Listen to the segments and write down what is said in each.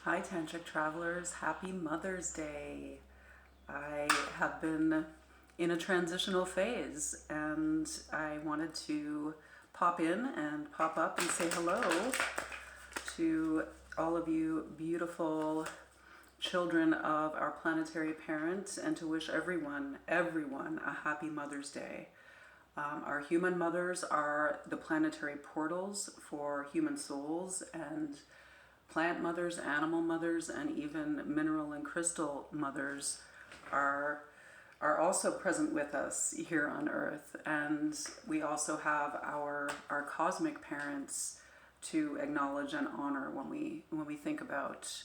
Hi Tantric travelers, happy Mother's Day. I have been in a transitional phase and I wanted to pop in and pop up and say hello to all of you beautiful children of our planetary parent and to wish everyone a happy Mother's Day. Our human mothers are the planetary portals for human souls, and plant mothers, animal mothers, and even mineral and crystal mothers are also present with us here on Earth. And we also have our cosmic parents to acknowledge and honor when we think about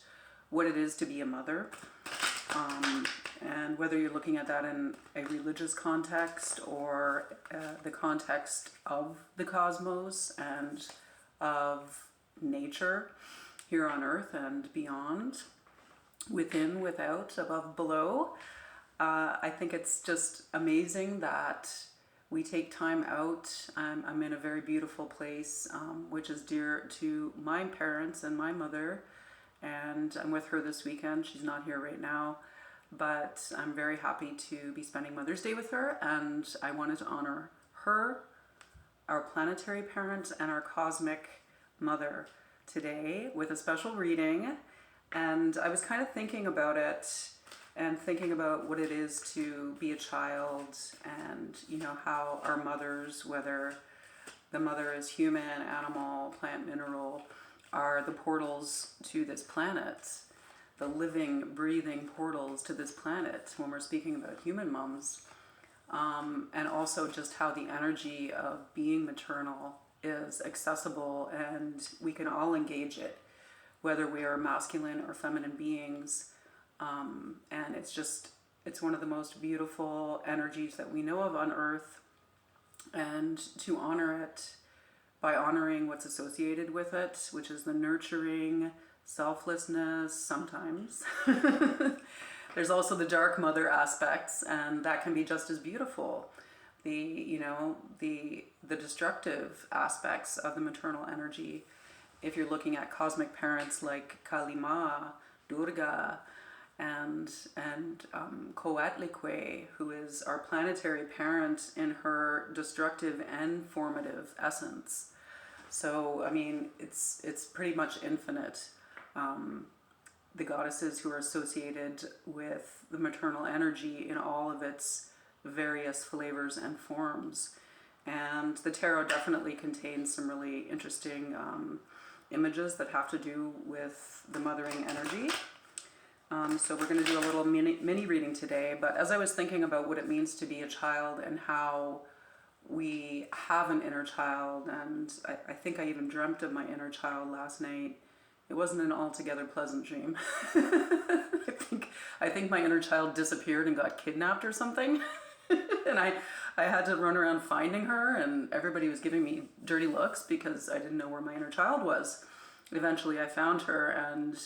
what it is to be a mother. And whether you're looking at that in a religious context or the context of the cosmos and of nature here on Earth and beyond, within, without, above, below, I think it's just amazing that we take time out. I'm in a very beautiful place, which is dear to my parents and my mother, and I'm with her this weekend. She's not here right now, but I'm very happy to be spending Mother's Day with her, and I wanted to honor her, our planetary parent, and our cosmic mother today with a special reading. And I was kind of thinking about it and thinking about what it is to be a child, and how our mothers, whether the mother is human, animal, plant, mineral, are the portals to this planet, the living, breathing portals to this planet when we're speaking about human moms. And also just how the energy of being maternal is accessible and we can all engage it, whether we are masculine or feminine beings. And it's one of the most beautiful energies that we know of on Earth, and to honor it by honoring what's associated with it, which is the nurturing, selflessness sometimes. There's also the dark mother aspects, and that can be just as beautiful. The destructive aspects of the maternal energy. If you're looking at cosmic parents like Kali Ma, Durga, and Coatlicue, who is our planetary parent in her destructive and formative essence. So, I mean, it's pretty much infinite. The goddesses who are associated with the maternal energy in all of its various flavors and forms. And the tarot definitely contains some really interesting images that have to do with the mothering energy. So we're going to do a little mini reading today. But as I was thinking about what it means to be a child and how we have an inner child, and I think I even dreamt of my inner child last night. It wasn't an altogether pleasant dream. I think my inner child disappeared and got kidnapped or something. And I had to run around finding her, and everybody was giving me dirty looks because I didn't know where my inner child was. Eventually I found her, and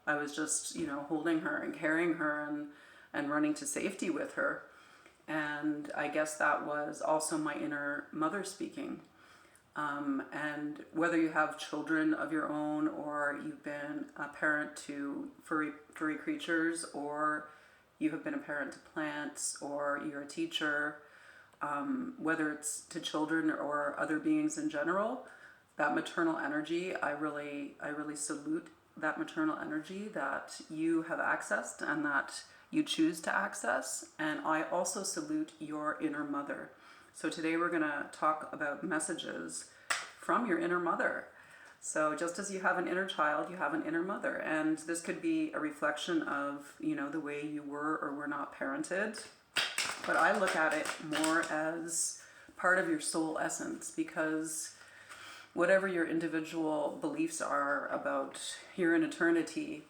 I was just, holding her and carrying her and running to safety with her. And I guess that was also my inner mother speaking. And whether you have children of your own, or you've been a parent to furry creatures, or you have been a parent to plants, or you're a teacher, whether it's to children or other beings in general, that maternal energy, I really salute that maternal energy that you have accessed and that you choose to access. And I also salute your inner mother. So today we're going to talk about messages from your inner mother. So just as you have an inner child, you have an inner mother. And this could be a reflection of, the way you were or were not parented. But I look at it more as part of your soul essence, because whatever your individual beliefs are about here in eternity,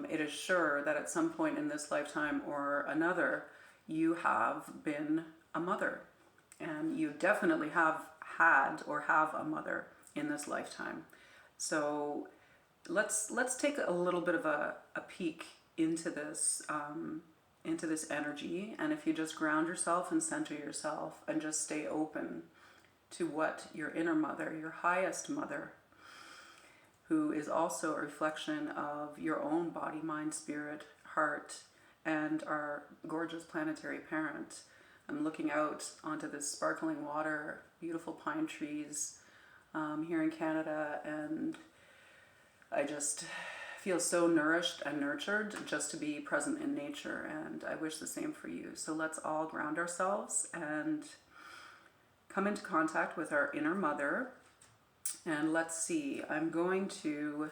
it is sure that at some point in this lifetime or another, you have been a mother. And you definitely have had or have a mother in this lifetime. So let's take a little bit of a peek into this energy. And if you just ground yourself and center yourself and just stay open to what your inner mother, your highest mother, who is also a reflection of your own body, mind, spirit, heart, and our gorgeous planetary parent. I'm looking out onto this sparkling water, beautiful pine trees here in Canada, and I just feel so nourished and nurtured just to be present in nature, and I wish the same for you. So let's all ground ourselves and come into contact with our inner mother. And let's see, I'm going to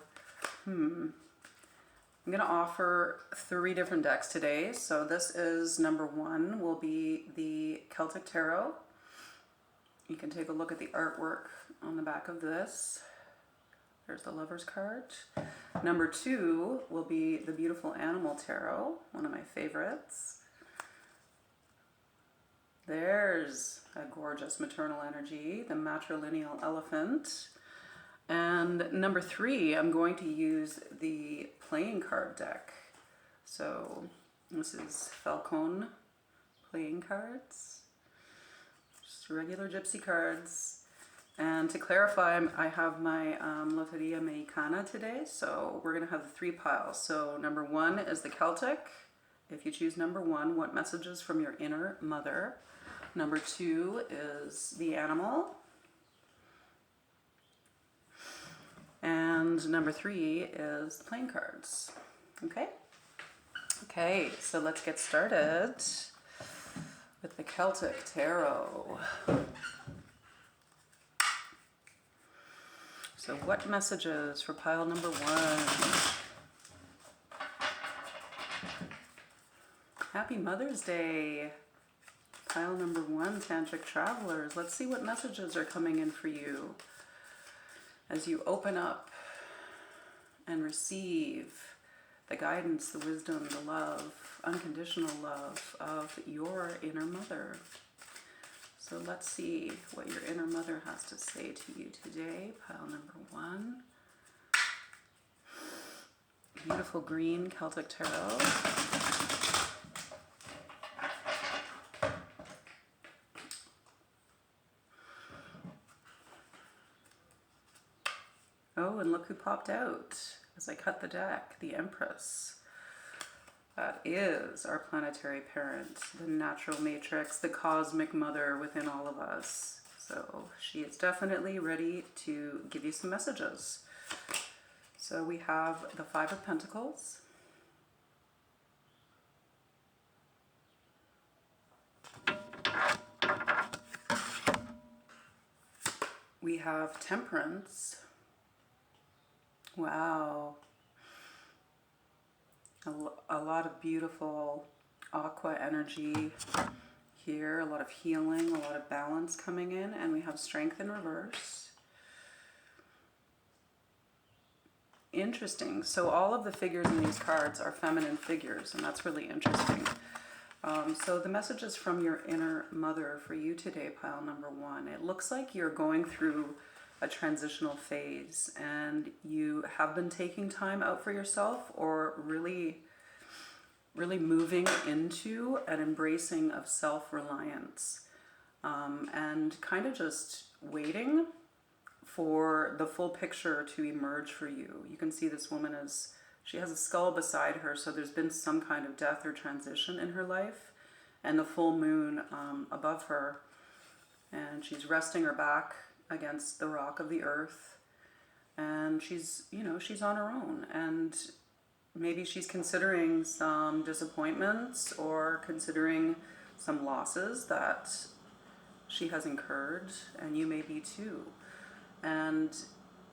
offer 3 different decks today. So this is number 1, will be the Celtic Tarot. You can take a look at the artwork on the back of this. There's the Lover's card. Number 2 will be the beautiful Animal Tarot, one of my favorites. There's a gorgeous maternal energy, the Matrilineal Elephant. And number 3, I'm going to use the playing card deck. So this is Falcon playing cards, just regular Gypsy cards. And to clarify, I have my Loteria Mexicana today, so we're going to have the 3 piles. So number 1 is the Celtic. If you choose number 1, what messages from your inner mother? Number 2 is the Animal. And number 3 is the playing cards. Okay? Okay, so let's get started with the Celtic Tarot. So what messages for pile number 1? Happy Mother's Day. Pile number 1, Tantric Travelers. Let's see what messages are coming in for you as you open up and receive the guidance, the wisdom, the love, unconditional love of your inner mother. So let's see what your inner mother has to say to you today. Pile number 1. Beautiful green Celtic Tarot. Oh, and look who popped out as I cut the deck, the Empress. That is our planetary parent, the natural matrix, the cosmic mother within all of us. So she is definitely ready to give you some messages. So we have the 5 of Pentacles. We have Temperance. Wow. A lot of beautiful aqua energy here, a lot of healing, a lot of balance coming in, and we have Strength in reverse. Interesting. So all of the figures in these cards are feminine figures, and that's really interesting. So the messages from your inner mother for you today, pile number 1. It looks like you're going through a transitional phase and you have been taking time out for yourself, or really moving into an embracing of self-reliance, and kind of just waiting for the full picture to emerge for you. You can see this woman she has a skull beside her, so there's been some kind of death or transition in her life, and the full moon above her, and she's resting her back against the rock of the earth, and she's on her own, and maybe she's considering some disappointments or considering some losses that she has incurred, and you may be too. And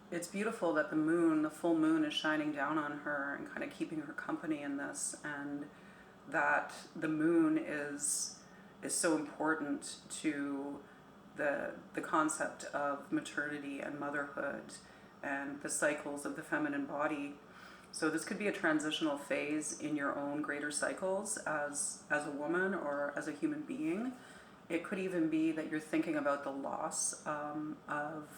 it's beautiful that the full moon is shining down on her and kind of keeping her company in this, and that the moon is so important to the concept of maternity and motherhood and the cycles of the feminine body. So this could be a transitional phase in your own greater cycles as a woman or as a human being. It could even be that you're thinking about the loss of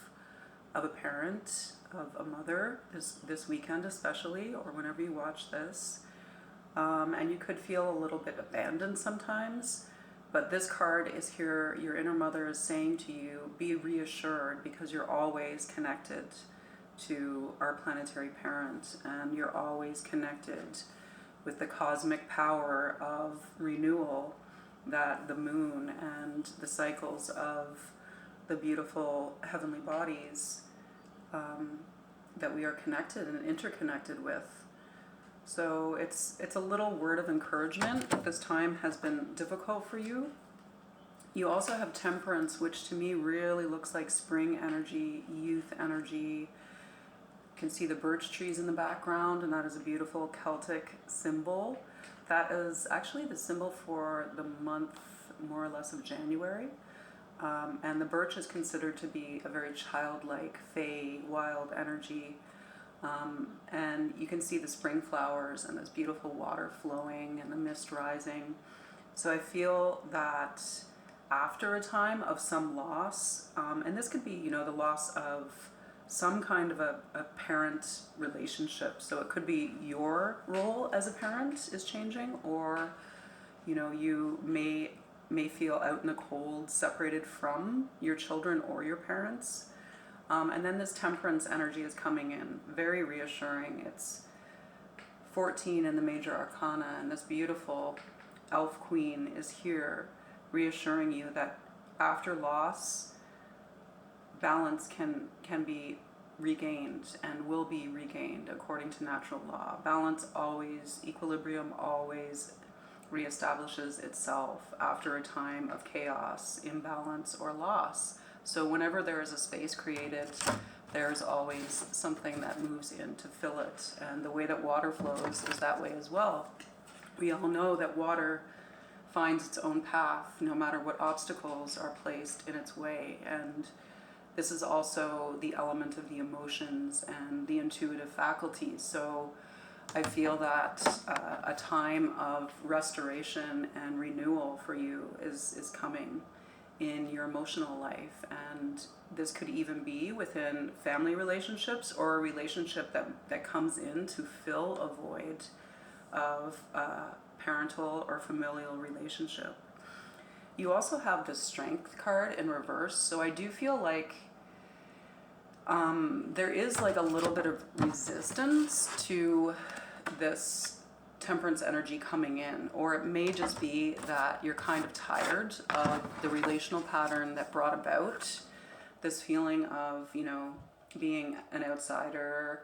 a parent, of a mother, this weekend especially, or whenever you watch this. And you could feel a little bit abandoned sometimes. But this card is here, your inner mother is saying to you, be reassured, because you're always connected to our planetary parent, and you're always connected with the cosmic power of renewal that the moon and the cycles of the beautiful heavenly bodies that we are connected and interconnected with. So it's a little word of encouragement if this time has been difficult for you. You also have Temperance, which to me really looks like spring energy, youth energy. You can see the birch trees in the background, and that is a beautiful Celtic symbol. That is actually the symbol for the month, more or less, of January. And the birch is considered to be a very childlike, fey, wild energy. And you can see the spring flowers and this beautiful water flowing and the mist rising. So I feel that after a time of some loss, and this could be, you know, the loss of some kind of a parent relationship. So it could be your role as a parent is changing, or, you know, you may feel out in the cold, separated from your children or your parents. And then this Temperance energy is coming in, very reassuring. It's 14 in the major arcana, and this beautiful elf queen is here, reassuring you that after loss, balance can be regained and will be regained according to natural law. Balance always, equilibrium always reestablishes itself after a time of chaos, imbalance, or loss. So whenever there is a space created, there's always something that moves in to fill it. And the way that water flows is that way as well. We all know that water finds its own path no matter what obstacles are placed in its way. And this is also the element of the emotions and the intuitive faculties. So I feel that a time of restoration and renewal for you is coming in your emotional life. And this could even be within family relationships, or a relationship that comes in to fill a void of parental or familial relationship. You also have the Strength card in reverse. So I do feel like there is like a little bit of resistance to this Temperance energy coming in, or it may just be that you're kind of tired of the relational pattern that brought about this feeling of, you know, being an outsider.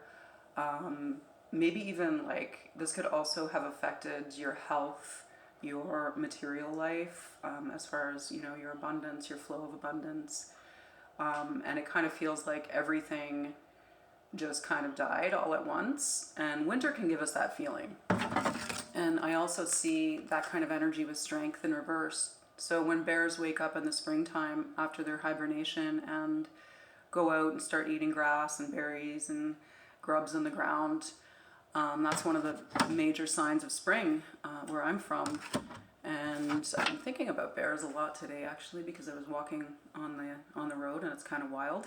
Maybe even like this could also have affected your health, your material life, as far as, you know, your abundance, your flow of abundance. And it kind of feels like everything just kind of died all at once, and winter can give us that feeling. And I also see that kind of energy with Strength in reverse. So when bears wake up in the springtime after their hibernation and go out and start eating grass and berries and grubs in the ground, that's one of the major signs of spring where I'm from. And I've been thinking about bears a lot today, actually, because I was walking on the road and it's kind of wild.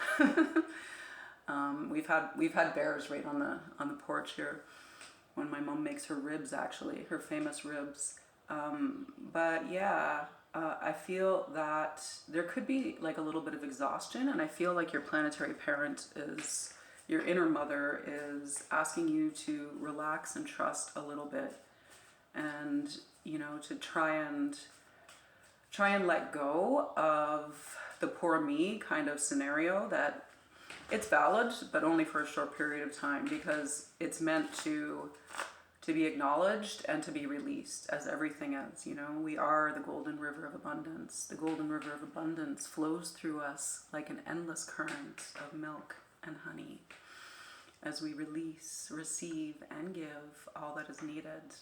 We've had bears right on the porch here when my mom makes her ribs, actually, her famous ribs. But yeah, I feel that there could be like a little bit of exhaustion, and I feel like your planetary parent is, your inner mother is asking you to relax and trust a little bit, and, you know, to try and let go of the poor me kind of scenario. That it's valid, but only for a short period of time, because it's meant to be acknowledged and to be released, as everything is. You know, we are the golden river of abundance. The golden river of abundance flows through us like an endless current of milk and honey, as we release, receive, and give all that is needed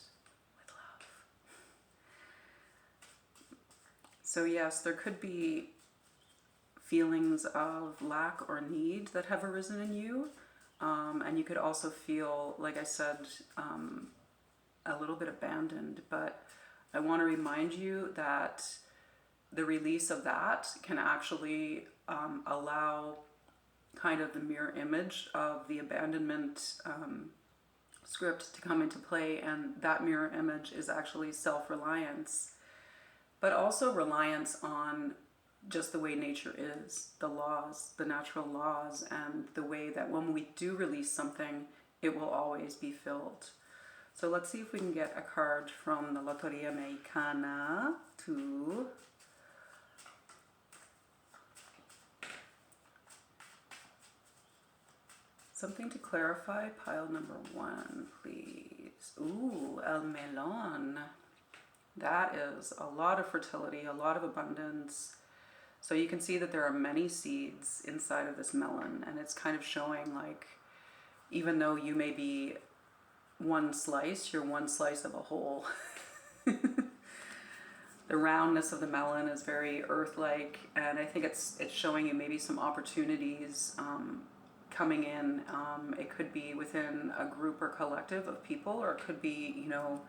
with love. So yes, there could be feelings of lack or need that have arisen in you. And you could also feel, like I said, a little bit abandoned. But I want to remind you that the release of that can actually allow kind of the mirror image of the abandonment script to come into play. And that mirror image is actually self-reliance, but also reliance on just the way nature is, the laws, the natural laws, and the way that when we do release something, it will always be filled. So let's see if we can get a card from the Loteria Mexicana to something to clarify. Pile number 1, please. Ooh, El Melon. That is a lot of fertility, a lot of abundance. So you can see that there are many seeds inside of this melon, and it's kind of showing like, even though you may be one slice, you're one slice of a whole. The roundness of the melon is very earth-like, and I think it's showing you maybe some opportunities coming in. It could be within a group or collective of people, or it could be, you know,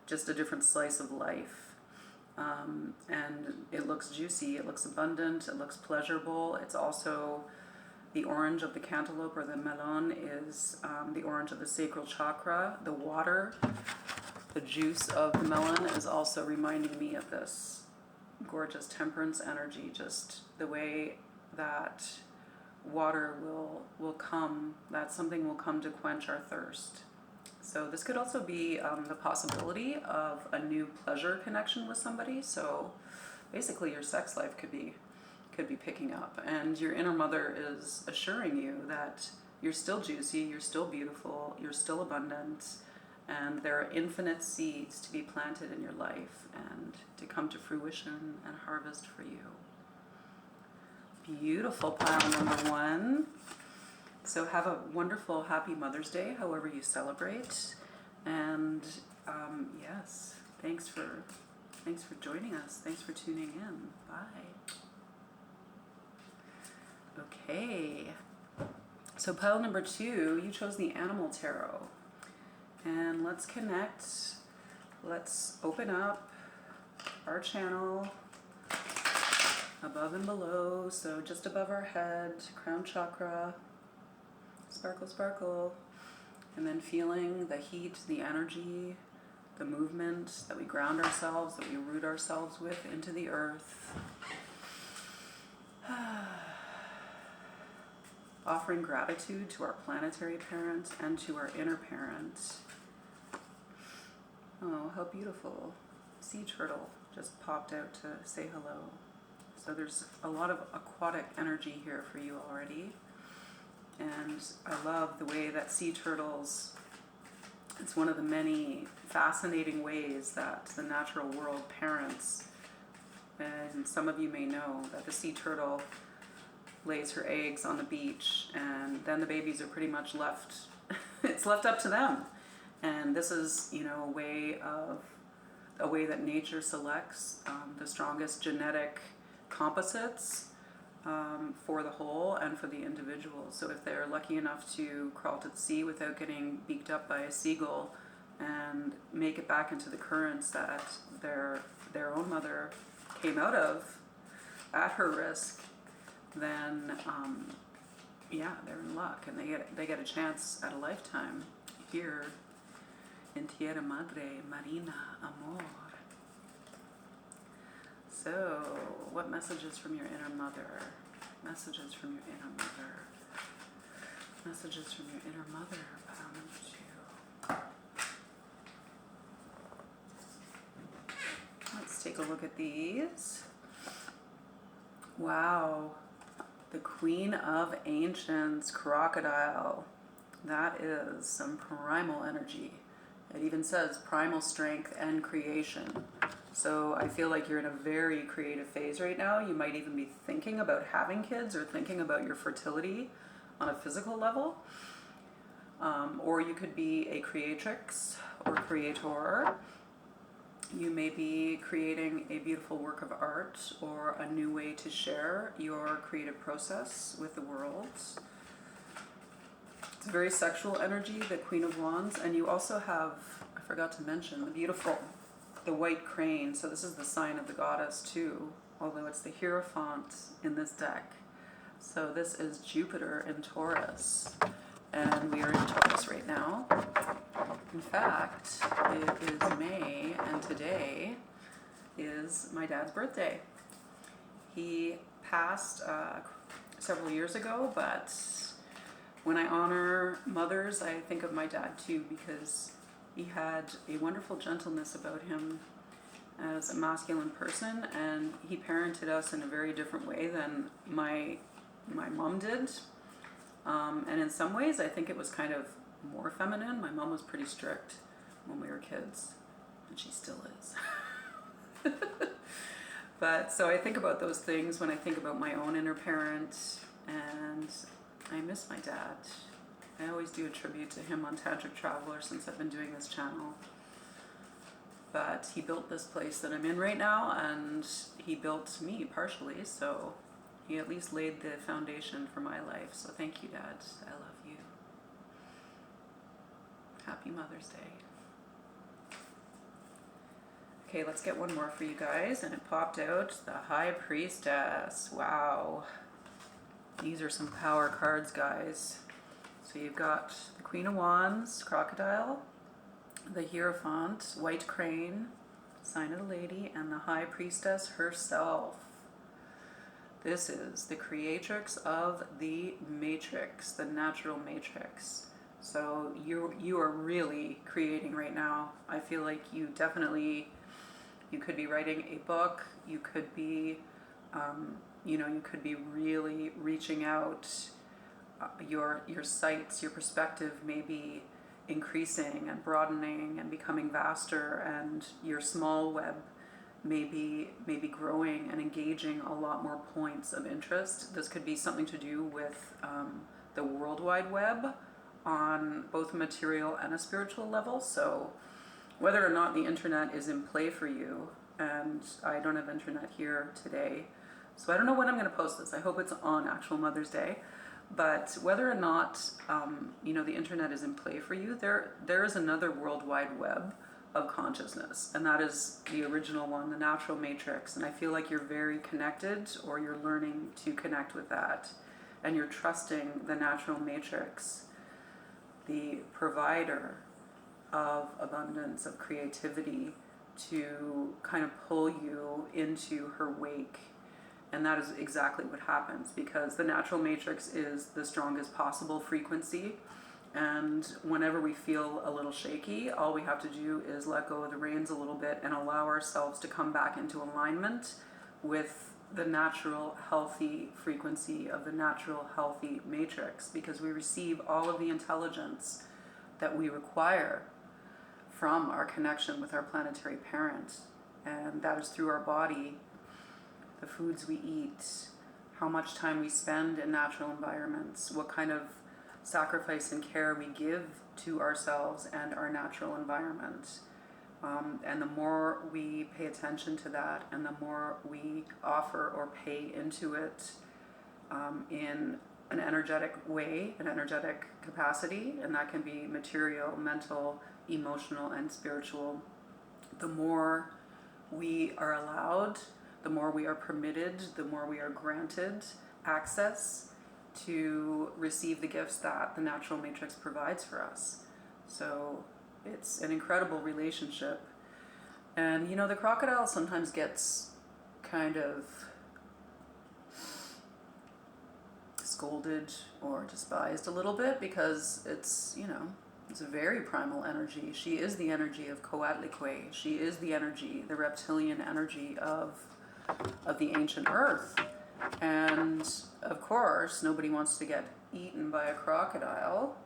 just a different slice of life. And it looks juicy, it looks abundant, it looks pleasurable. It's also the orange of the cantaloupe or the melon is the orange of the sacral chakra. The water, the juice of the melon is also reminding me of this gorgeous temperance energy, just the way that water will come, that something will come to quench our thirst. So this could also be the possibility of a new pleasure connection with somebody. So basically your sex life could be picking up, and your inner mother is assuring you that you're still juicy, you're still beautiful, you're still abundant, and there are infinite seeds to be planted in your life and to come to fruition and harvest for you. Beautiful pile number 1. So have a wonderful, happy Mother's Day, however you celebrate. And yes, thanks for joining us. Thanks for tuning in. Bye. Okay. So pile number 2, you chose the Animal Tarot. And let's connect. Let's open up our channel above and below. So just above our head, crown chakra. Sparkle, sparkle. And then feeling the heat, the energy, the movement, that we ground ourselves, that we root ourselves with into the earth. Offering gratitude to our planetary parent and to our inner parent. Oh, how beautiful. Sea turtle just popped out to say hello. So there's a lot of aquatic energy here for you already. And I love the way that sea turtles, it's one of the many fascinating ways that the natural world parents. And some of you may know that the sea turtle lays her eggs on the beach, and then the babies are pretty much left, it's left up to them. And this is, you know, a way that nature selects the strongest genetic composites for the whole and for the individual. So if they're lucky enough to crawl to the sea without getting beaked up by a seagull and make it back into the currents that their own mother came out of at her risk, then yeah, they're in luck, and they get a chance at a lifetime here in Tierra Madre, Marina, Amor. So, what messages from your inner mother? Messages from your inner mother. Messages from your inner mother, pile number 2. Let's take a look at these. Wow. The Queen of Ancients, Crocodile. That is some primal energy. It even says primal strength and creation. So I feel like you're in a very creative phase right now. You might even be thinking about having kids or thinking about your fertility on a physical level. Or you could be a creatrix or creator. You may be creating a beautiful work of art or a new way to share your creative process with the world. It's a very sexual energy, the Queen of Wands. And you also have, I forgot to mention, the white crane. So this is the sign of the goddess too, although it's the Hierophant in this deck. So this is Jupiter in Taurus. And we are in Taurus right now. In fact, it is May, and today is my dad's birthday. He passed several years ago, but when I honor mothers, I think of my dad too, because he had a wonderful gentleness about him as a masculine person, and he parented us in a very different way than my mom did. And in some ways, I think it was kind of more feminine. My mom was pretty strict when we were kids, and she still is. But so I think about those things when I think about my own inner parent, and I miss my dad. I always do a tribute to him on TantriK Traveler since I've been doing this channel. But he built this place that I'm in right now, and he built me partially, so he at least laid the foundation for my life. So thank you, Dad. I love you. Happy Mother's Day. Okay, let's get one more for you guys, and it popped out the High Priestess. Wow. These are some power cards, guys. So you've got the Queen of Wands, Crocodile, the Hierophant, White Crane, Sign of the Lady, and the High Priestess herself. This is the creatrix of the matrix, the natural matrix. So you are really creating right now. I feel like you could be writing a book. You could be, you could be really reaching out. Your sights, your perspective may be increasing and broadening and becoming vaster, and your small web may be growing and engaging a lot more points of interest. This could be something to do with the World Wide Web on both a material and a spiritual level. So whether or not the internet is in play for you, and I don't have internet here today, so I don't know when I'm going to post this. I hope it's on actual Mother's Day. But whether or not, the internet is in play for you, there is another World Wide Web of consciousness, and that is the original one, the natural matrix. And I feel like you're very connected, or you're learning to connect with that, and you're trusting the natural matrix, the provider of abundance, of creativity, to kind of pull you into her wake. And that is exactly what happens, because the natural matrix is the strongest possible frequency. And whenever we feel a little shaky, all we have to do is let go of the reins a little bit and allow ourselves to come back into alignment with the natural, healthy frequency of the natural, healthy matrix, because we receive all of the intelligence that we require from our connection with our planetary parent. And that is through our body, the foods we eat, how much time we spend in natural environments, what kind of sacrifice and care we give to ourselves and our natural environment. And the more we pay attention to that, and the more we offer or pay into it in an energetic way, an energetic capacity, and that can be material, mental, emotional, and spiritual, the more we are allowed, the more we are permitted, the more we are granted access to receive the gifts that the natural matrix provides for us. So it's an incredible relationship. And the crocodile sometimes gets kind of scolded or despised a little bit, because it's a very primal energy. She is the energy of Coatlicue. She is the energy, the reptilian energy of the ancient earth. And of course, nobody wants to get eaten by a crocodile,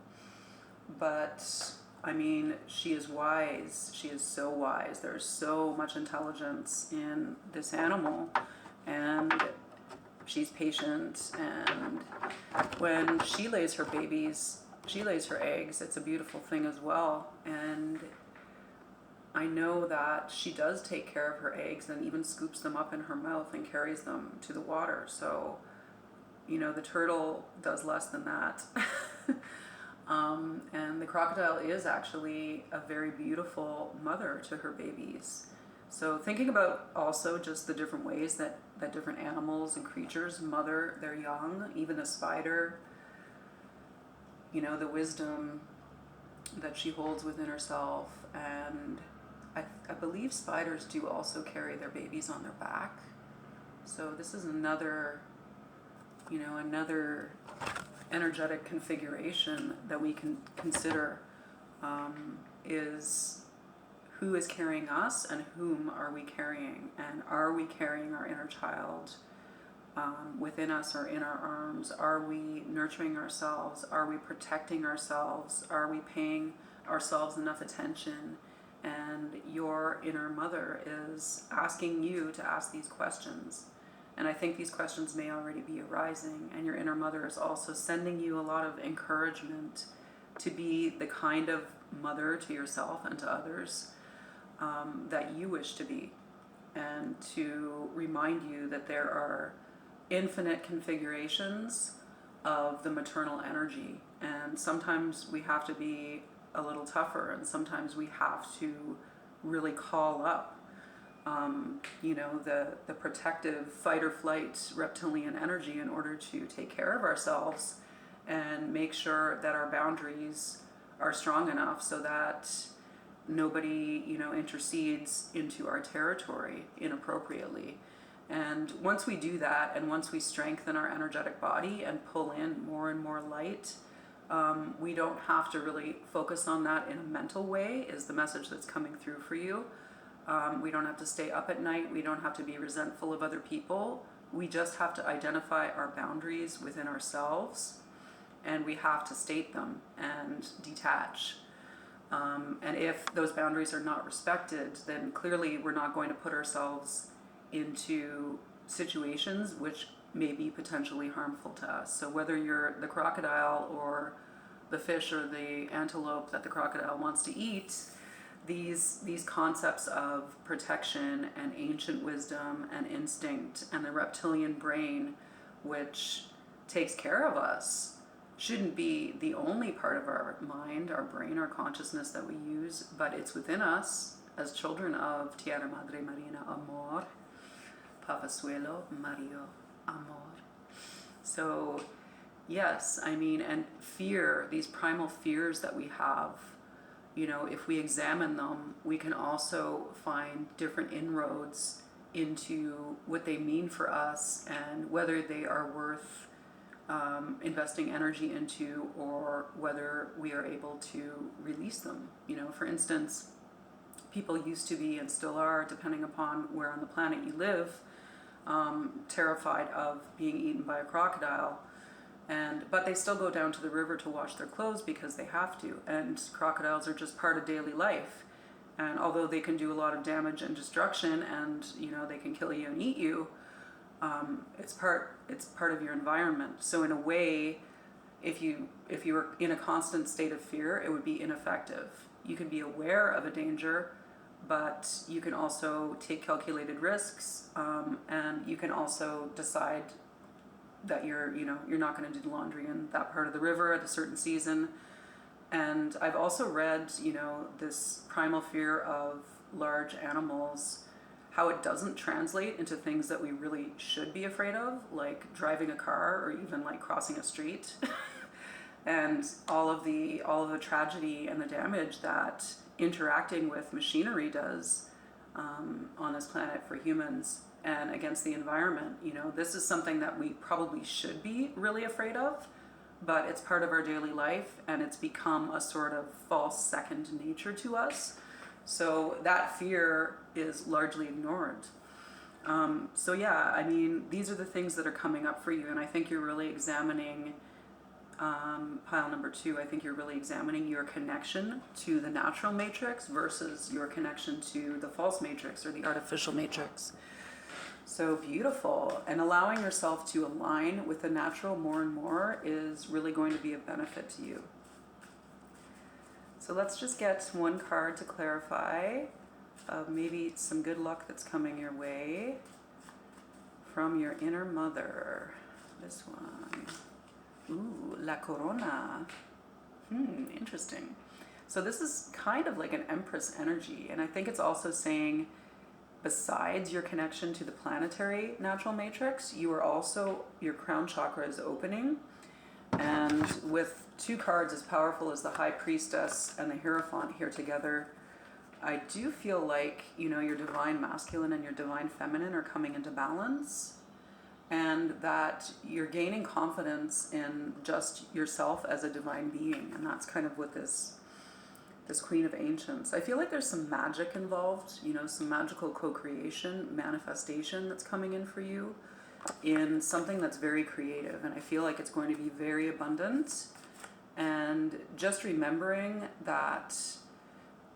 but I mean, she is wise. She is so wise. There's so much intelligence in this animal, and she's patient. And when she lays her babies, she lays her eggs, it's a beautiful thing as well. And I know that she does take care of her eggs, and even scoops them up in her mouth and carries them to the water. So, the turtle does less than that. And the crocodile is actually a very beautiful mother to her babies. So thinking about also just the different ways that different animals and creatures mother their young, even the spider, the wisdom that she holds within herself. And I believe spiders do also carry their babies on their back. So this is another, another energetic configuration that we can consider, is who is carrying us and whom are we carrying, and are we carrying our inner child within us or in our arms? Are we nurturing ourselves? Are we protecting ourselves? Are we paying ourselves enough attention? And your inner mother is asking you to ask these questions. And I think these questions may already be arising, and your inner mother is also sending you a lot of encouragement to be the kind of mother to yourself and to others that you wish to be, and to remind you that there are infinite configurations of the maternal energy, and sometimes we have to be a little tougher, and sometimes we have to really call up the protective fight or flight reptilian energy in order to take care of ourselves and make sure that our boundaries are strong enough so that nobody intercedes into our territory inappropriately. And once we do that, and once we strengthen our energetic body and pull in more and more light, we don't have to really focus on that in a mental way, is the message that's coming through for you. We don't have to stay up at night. We don't have to be resentful of other people. We just have to identify our boundaries within ourselves, and we have to state them and detach. And if those boundaries are not respected, then clearly we're not going to put ourselves into situations which may be potentially harmful to us. So whether you're the crocodile or the fish or the antelope that the crocodile wants to eat, these concepts of protection and ancient wisdom and instinct and the reptilian brain, which takes care of us, shouldn't be the only part of our mind, our brain, our consciousness that we use, but it's within us as children of Tierra Madre Marina Amor, Papasuelo Mario Amor. So yes, and fear, these primal fears that we have, if we examine them, we can also find different inroads into what they mean for us and whether they are worth investing energy into, or whether we are able to release them. For instance, people used to be, and still are, depending upon where on the planet you live, terrified of being eaten by a crocodile. But they still go down to the river to wash their clothes because they have to. And crocodiles are just part of daily life. And although they can do a lot of damage and destruction, and they can kill you and eat you, it's part of your environment. So in a way, if you were in a constant state of fear, it would be ineffective. You can be aware of a danger, but you can also take calculated risks, and you can also decide that you're not going to do laundry in that part of the river at a certain season. And I've also read, this primal fear of large animals, how it doesn't translate into things that we really should be afraid of, like driving a car or even like crossing a street. And all of the tragedy and the damage that interacting with machinery does on this planet for humans and against the environment. This is something that we probably should be really afraid of, but it's part of our daily life, and it's become a sort of false second nature to us. So that fear is largely ignored. These are the things that are coming up for you, and I think you're really examining pile number 2. I think you're really examining your connection to the natural matrix versus your connection to the false matrix or the artificial matrix. So beautiful. And allowing yourself to align with the natural more and more is really going to be a benefit to you. So let's just get one card to clarify maybe some good luck that's coming your way from your inner mother. This one. Ooh, La Corona. Interesting. So this is kind of like an Empress energy, and I think it's also saying, besides your connection to the planetary natural matrix, your crown chakra is opening. And with 2 cards as powerful as the High Priestess and the Hierophant here together, I do feel like, your divine masculine and your divine feminine are coming into balance. and that you're gaining confidence in just yourself as a divine being. And that's kind of what this Queen of Ancients. I feel like there's some magic involved, you know, some magical co-creation, manifestation that's coming in for you in something that's very creative. And I feel like it's going to be very abundant. And just remembering that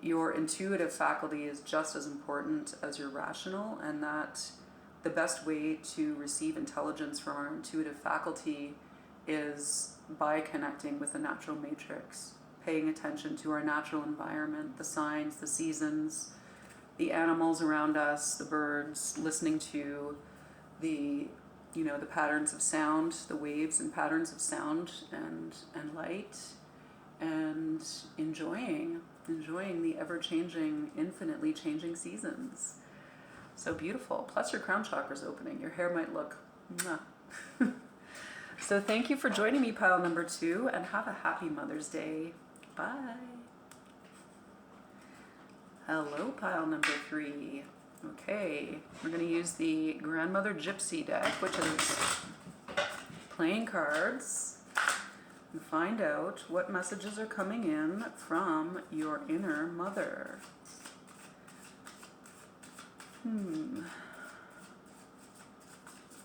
your intuitive faculty is just as important as your rational, and that the best way to receive intelligence from our intuitive faculty is by connecting with the natural matrix, paying attention to our natural environment, the signs, the seasons, the animals around us, the birds, listening to the, you know, the patterns of sound, the waves and patterns of sound and light, and enjoying the ever-changing, infinitely changing seasons. So beautiful. Plus your crown chakra's opening. Your hair might look mwah. So thank you for joining me, pile number 2, and have a happy Mother's Day. Bye. Hello, pile number 3. Okay, we're going to use the Grandmother Gypsy deck, which is playing cards, and find out what messages are coming in from your inner mother.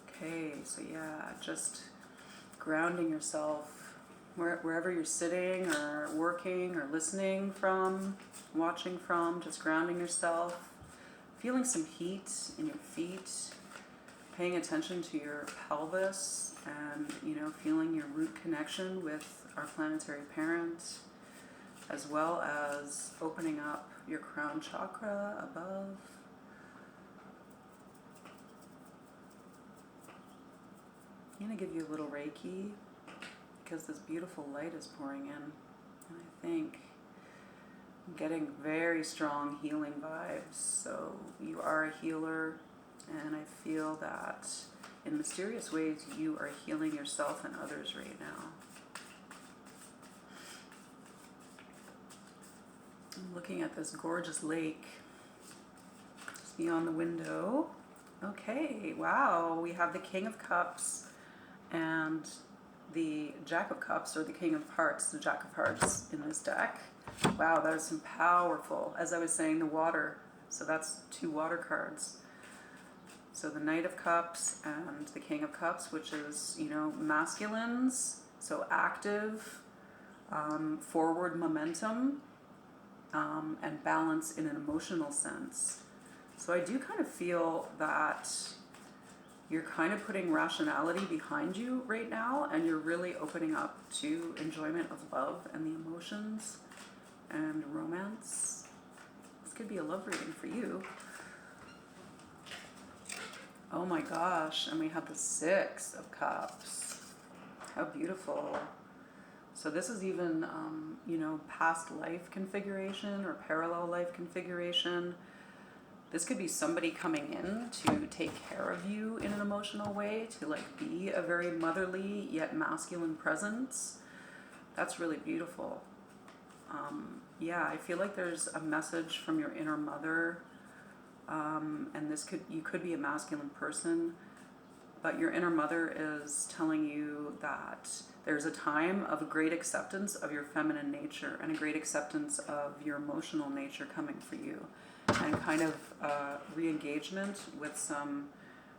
Okay, so yeah, just grounding yourself wherever you're sitting or working or listening from, watching from, just grounding yourself, feeling some heat in your feet, paying attention to your pelvis, and, you know, feeling your root connection with our planetary parent, as well as opening up your crown chakra above. I'm going to give you a little Reiki because this beautiful light is pouring in, and I think I'm getting very strong healing vibes. So you are a healer, and I feel that in mysterious ways you are healing yourself and others right now. I'm looking at this gorgeous lake just beyond the window. Okay, wow, we have the King of Cups and the Jack of Cups, or the King of Hearts, the Jack of Hearts in this deck. Wow, that is some powerful, as I was saying, the water. So that's 2 water cards. So the Knight of Cups and the King of Cups, which is, you know, masculines, so active, forward momentum, and balance in an emotional sense. So I do kind of feel that you're kind of putting rationality behind you right now, and you're really opening up to enjoyment of love and the emotions and romance. This could be a love reading for you. Oh my gosh, and we have the 6 of Cups. How beautiful. So this is even, you know, past life configuration or parallel life configuration. This could be somebody coming in to take care of you in an emotional way, to like be a very motherly yet masculine presence. That's really beautiful. Yeah, I feel like there's a message from your inner mother, and you could be a masculine person, but your inner mother is telling you that there's a time of a great acceptance of your feminine nature and a great acceptance of your emotional nature coming for you, and kind of re-engagement with some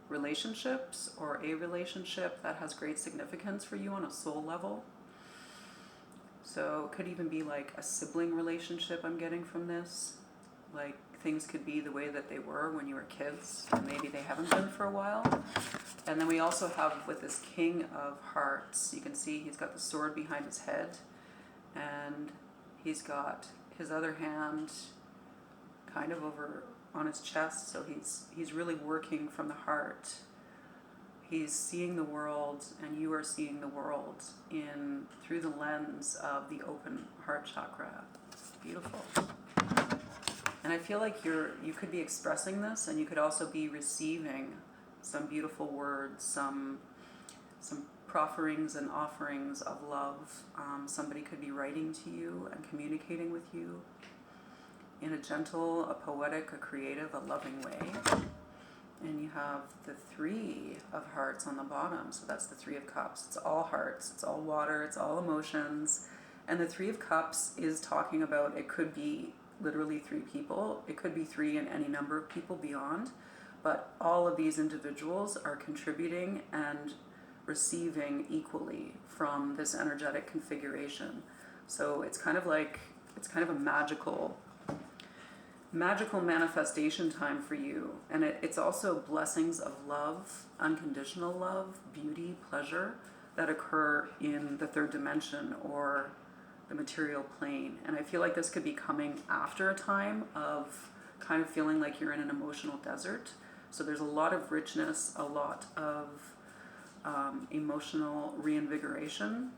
relationships or a relationship that has great significance for you on a soul level. So it could even be like a sibling relationship I'm getting from this. Like things could be the way that they were when you were kids, and maybe they haven't been for a while. And then we also have with this King of Hearts, you can see he's got the sword behind his head, and he's got his other hand kind of over on his chest, so he's really working from the heart. He's seeing the world, and you are seeing the world through the lens of the open heart chakra. It's beautiful. And I feel like you could be expressing this, and you could also be receiving some beautiful words, some profferings and offerings of love. Somebody could be writing to you and communicating with you in a gentle, a poetic, a creative, a loving way. And you have the Three of Hearts on the bottom. So that's the Three of Cups. It's all hearts, it's all water, it's all emotions. And the Three of Cups is talking about, it could be literally three people. It could be three and any number of people beyond. But all of these individuals are contributing and receiving equally from this energetic configuration. So it's kind of like, it's kind of a magical manifestation time for you. And it's also blessings of love, unconditional love, beauty, pleasure that occur in the third dimension or the material plane. And I feel like this could be coming after a time of kind of feeling like you're in an emotional desert. So there's a lot of richness, a lot of emotional reinvigoration.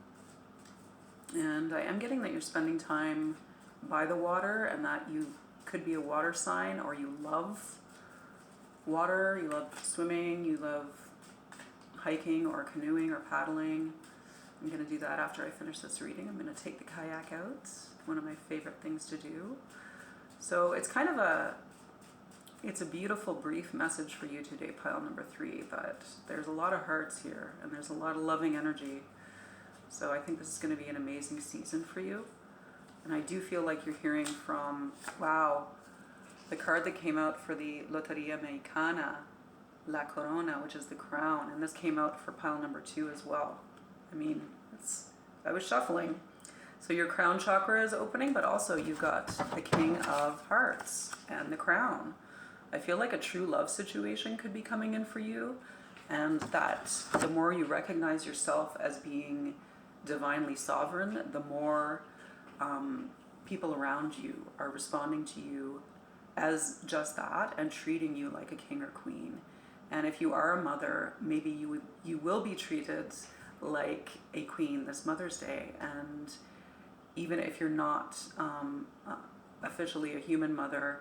And I am getting that you're spending time by the water, and that you could be a water sign, or you love water, you love swimming, you love hiking or canoeing or paddling. I'm going to do that after I finish this reading. I'm going to take the kayak out, one of my favorite things to do. So it's kind of it's a beautiful brief message for you today, pile number 3, but there's a lot of hearts here and there's a lot of loving energy. So I think this is going to be an amazing season for you. And I do feel like you're hearing from, wow, the card that came out for the Loteria Mexicana, La Corona, which is the crown. And this came out for pile number 2 as well. I mean, I was shuffling. So your crown chakra is opening, but also you've got the King of Hearts and the crown. I feel like a true love situation could be coming in for you. And that the more you recognize yourself as being divinely sovereign, the more people around you are responding to you as just that and treating you like a king or queen. And if you are a mother, maybe you will be treated like a queen this Mother's Day. And even if you're not officially a human mother,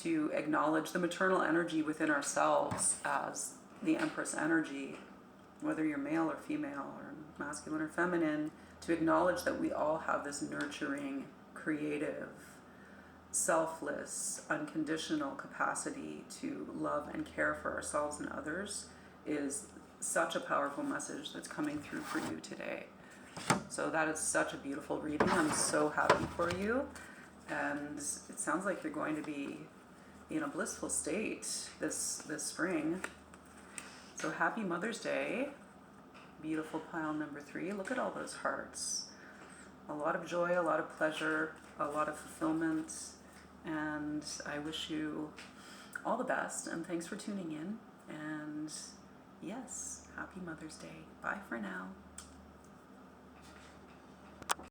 to acknowledge the maternal energy within ourselves as the Empress energy, whether you're male or female or masculine or feminine, to acknowledge that we all have this nurturing, creative, selfless, unconditional capacity to love and care for ourselves and others is such a powerful message that's coming through for you today. So that is such a beautiful reading. I'm so happy for you. And it sounds like you're going to be in a blissful state this spring. So happy Mother's Day. Beautiful pile number 3. Look at all those hearts. A lot of joy, a lot of pleasure, a lot of fulfillment. And I wish you all the best. And thanks for tuning in. And yes, happy Mother's Day. Bye for now.